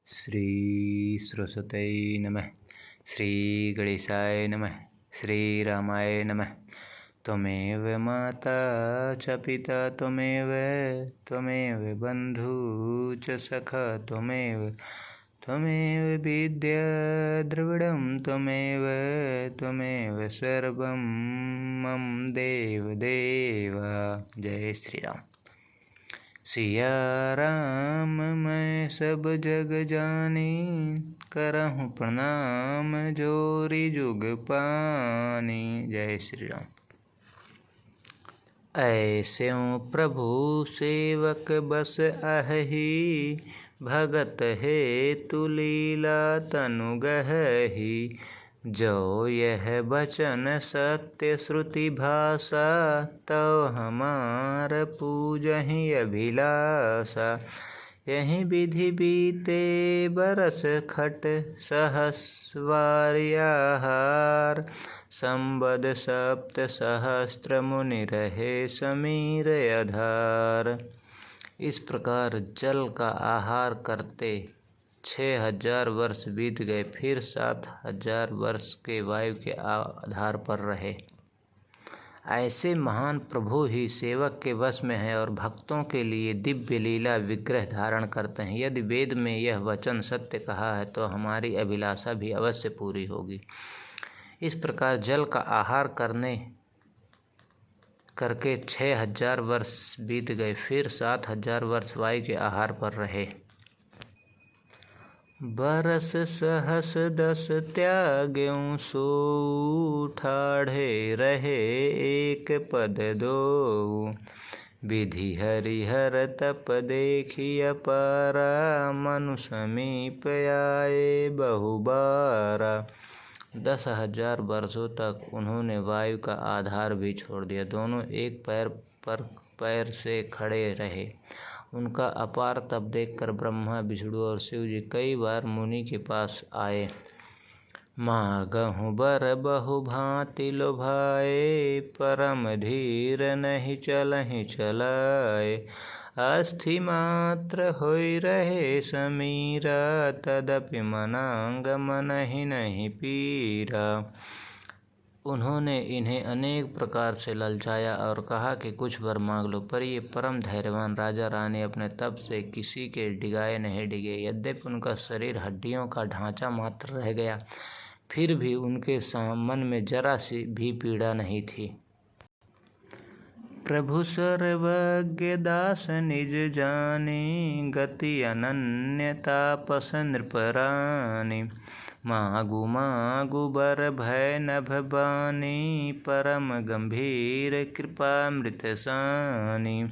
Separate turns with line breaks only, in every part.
श्री सरस्वती नमः। श्री गणेशाय नमः। श्री रामाय नमः। त्वमेव माता च पिता त्वमेव बन्धु च सखा त्वमेव विद्या द्रविडं त्वमेव सर्वं मम देव देवा। जय श्री राम। सिया राम मैं सब जग जानी, करहूँ प्रणाम जोरी जुग पानी। जय श्री राम। ऐस्यों प्रभु सेवक बस आहहि, भगत हेतु लीला तनु गहहि। जो यह बचन सत्य श्रुति भाषा, तव हमार पूजहि अभिलाषा। यही विधि बीते बरस खट, सहस्वार्याहार। संबद सप्त सहस्त्र मुनि रहे समीर आधार। इस प्रकार जल का आहार करते 6000 वर्ष बीत गए, फिर 7000 वर्ष के वायु के आधार पर रहे। ऐसे महान प्रभु ही सेवक के वश में हैं और भक्तों के लिए दिव्य लीला विग्रह धारण करते हैं। यदि वेद में यह वचन सत्य कहा है तो हमारी अभिलाषा भी अवश्य पूरी होगी। इस प्रकार जल का आहार करके 6000 वर्ष बीत गए, फिर 7000 वर्ष वायु के आहार पर रहे। बरस सहस 10 त्याग्यों सो, ठाढ़े रहे एक पद दो। विधि हरिहर तप देखी अपारा, मनु समीप आए बहुबारा। 10,000 वर्षों तक उन्होंने वायु का आधार भी छोड़ दिया। दोनों एक पैर से खड़े रहे। उनका अपार तप देखकर ब्रह्मा, विष्णु और शिव जी कई बार मुनि के पास आए। मागहु बर बहु भांति लोभाए, परम धीर नहीं चलहि चलाए। अस्थि मात्र होई रहे समीरा, तदपि मनांग मनहि नहीं पीरा। उन्होंने इन्हें अनेक प्रकार से ललचाया और कहा कि कुछ वर मांग लो, पर ये परम धैर्यवान राजा रानी अपने तप से किसी के डिगाए नहीं डिगे। यद्यपि उनका शरीर हड्डियों का ढांचा मात्र रह गया, फिर भी उनके मन में जरा सी भी पीड़ा नहीं थी। प्रभु सर्वज्ञ दास निज जानी, गति अनन्य तापस नृपरानी। मागु बर भय नभ बानी, परम गंभीर कृपामृत सानी।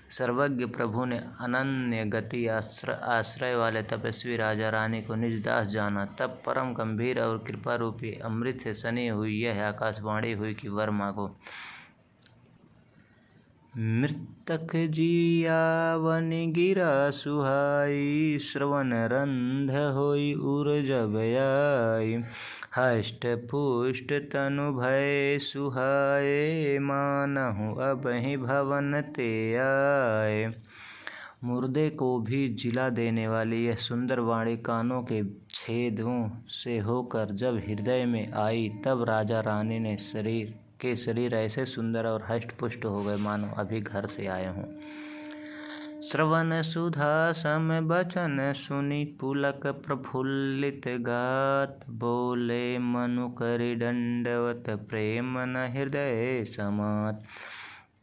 सर्वज्ञ प्रभु ने अनन्य गति आश्रय वाले तपस्वी राजा रानी को निज दास जाना। तब परम गंभीर और कृपा रूपी अमृत से सनी हुई यह आकाशवाणी हुई कि वर मांगो। मृतक जियावनि गिरा सुहाई, श्रवण रंध होई उर जब आई। हष्ट पुष्ट तनु भय सुहाए, मानहु अबहि भवन ते आए। मुर्दे को भी जिला देने वाली यह सुंदर वाणी कानों के छेदों से होकर जब हृदय में आई, तब राजा रानी ने शरीर ऐसे सुंदर और हष्ट पुष्ट हो गए मानो अभी घर से आए हों। श्रवण सुधा सम बचन सुनी, पुलक प्रफुल्लित गात। बोले मनु करि दंडवत, प्रेम न हृदय समात।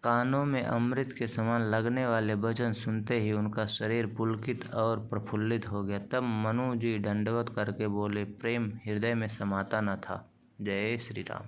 कानों में अमृत के समान लगने वाले वचन सुनते ही उनका शरीर पुलकित और प्रफुल्लित हो गया। तब मनु जी दंडवत करके बोले, प्रेम हृदय में समाता न था। जय श्री राम।